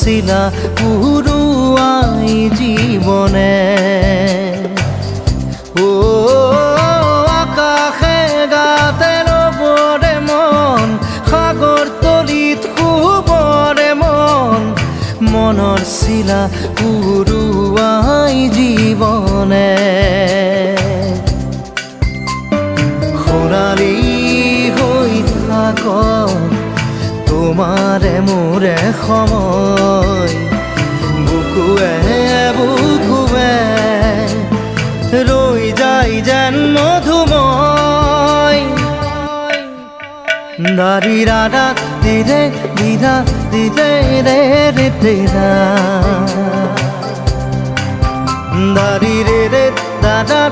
শিলা পুরুয়াই জীবনে ও আকাশে গাতে রবরে মন সাগর তলিত শুবরে মন মনৰ শিলা পুরুয়াই জীবনে সোণালী হৈ থাক তোমাৰে মোৰে সময় বুকুৱে বুকুৱে ৰৈ যায় যেন মধুময় দাৰি ৰাধা দিৰে দিৰা দিৰে ৰে ৰে দিৰা দাৰি ৰে ৰে দাদা